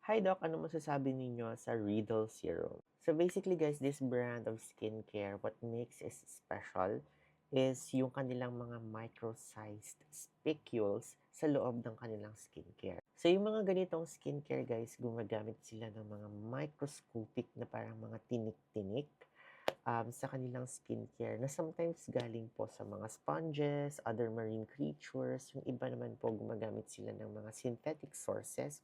Hi Doc, ano masasabi ninyo sa Riddle Serum? So basically guys, this brand of skincare, what makes it special is yung kanilang mga micro-sized spicules sa loob ng kanilang skincare. So yung mga ganitong skincare guys, gumagamit sila ng mga microscopic na parang mga tinik-tinik sa kanilang skincare na sometimes galing po sa mga sponges, other marine creatures. Yung iba naman po gumagamit sila ng mga synthetic sources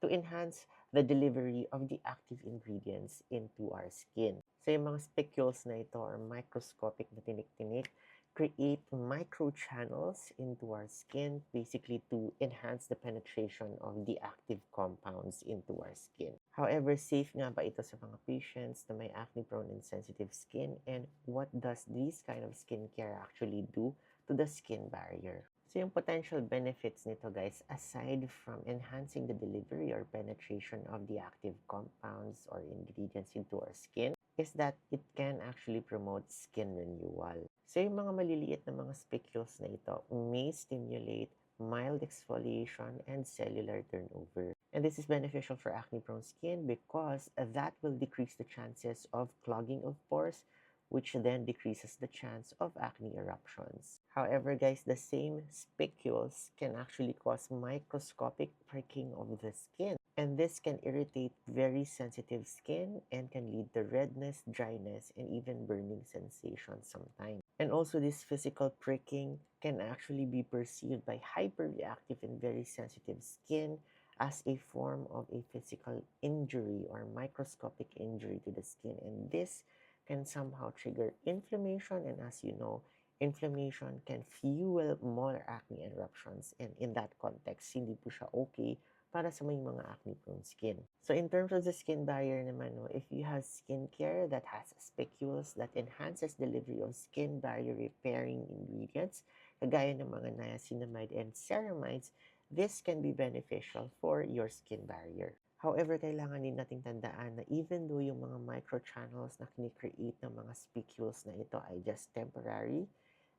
to enhance the delivery of the active ingredients into our skin. So yung mga spicules na ito or microscopic na tinik-tinik create microchannels into our skin basically to enhance the penetration of the active compounds into our skin. However, safe nga ba ito sa mga patients na may acne-prone and sensitive skin, and what does this kind of skincare actually do to the skin barrier? So yung potential benefits nito guys, aside from enhancing the delivery or penetration of the active compounds or ingredients into our skin, is that it can actually promote skin renewal. So yung mga maliliit na mga spicules na ito may stimulate mild exfoliation and cellular turnover. And this is beneficial for acne-prone skin because that will decrease the chances of clogging of pores, which then decreases the chance of acne eruptions. However, guys, the same spicules can actually cause microscopic pricking of the skin. And this can irritate very sensitive skin and can lead to redness, dryness, and even burning sensation sometimes. And also, this physical pricking can actually be perceived by hyperreactive and very sensitive skin as a form of a physical injury or microscopic injury to the skin. And this can somehow trigger inflammation. And as you know, inflammation can fuel more acne eruptions. And in that context, hindi po siya okay para sa may mga acne-prone skin. So in terms of the skin barrier naman, no, if you have skincare that has spicules that enhances delivery of skin barrier repairing ingredients, kagaya ng mga niacinamide and ceramides, this can be beneficial for your skin barrier. However, kailangan din nating tandaan na even though yung mga microchannels na kini-create ng mga spicules na ito ay just temporary,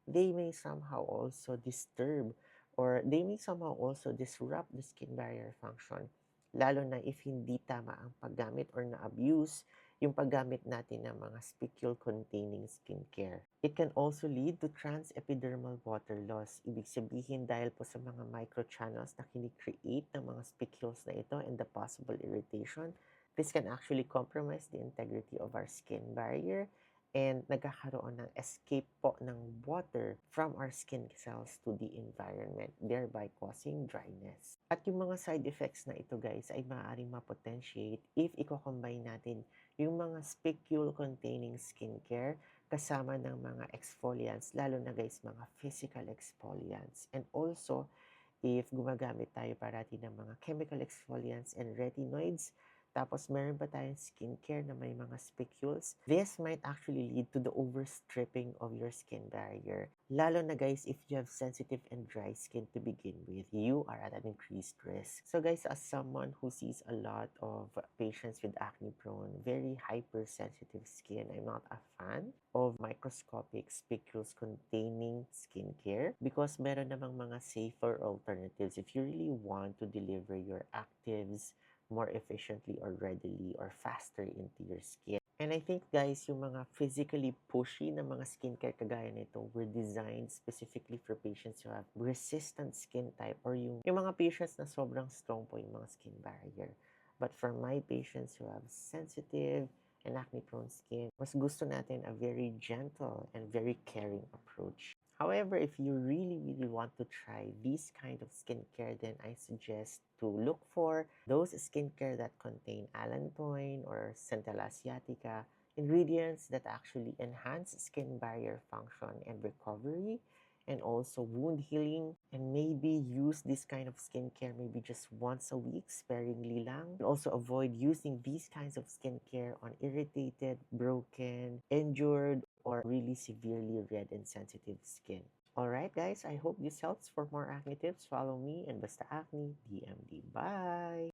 they may somehow also disturb or they may somehow also disrupt the skin barrier function, lalo na if hindi tama ang paggamit or na-abuse yung paggamit natin ng mga spicule-containing skincare. It can also lead to transepidermal water loss. Ibig sabihin dahil po sa mga microchannels na kini-create ng mga spicules na ito and the possible irritation, this can actually compromise the integrity of our skin barrier and nagkakaroon ng escape po ng water from our skin cells to the environment, thereby causing dryness. At yung mga side effects na ito guys ay maaaring mapotentiate if i-combine natin yung mga spicule-containing skincare kasama ng mga exfoliants, lalo na guys mga physical exfoliants. And also, if gumagamit tayo parati ng mga chemical exfoliants and retinoids, tapos meron pa tayong skincare na may mga spicules, this might actually lead to the overstripping of your skin barrier. Lalo na guys, if you have sensitive and dry skin to begin with, you are at an increased risk. So guys, as someone who sees a lot of patients with acne-prone, very hypersensitive skin, I'm not a fan of microscopic spicules containing skincare because meron namang mga safer alternatives if you really want to deliver your actives more efficiently or readily or faster into your skin. And I think guys, yung mga physically pushy na mga skincare kagaya nito were designed specifically for patients who have resistant skin type or yung mga patients na sobrang strong po yung mga skin barrier. But for my patients who have sensitive and acne-prone skin, mas gusto natin a very gentle and very caring approach. However, if you really want to try this kind of skincare, then I suggest to look for those skincare that contain allantoin or centella asiatica, ingredients that actually enhance skin barrier function and recovery, and also wound healing, and maybe use this kind of skincare maybe just once a week, sparingly lang. And also avoid using these kinds of skincare on irritated, broken, injured, or really severely red and sensitive skin. Alright guys, I hope this helps. For more acne tips, follow me and Basta Acne DMD. Bye!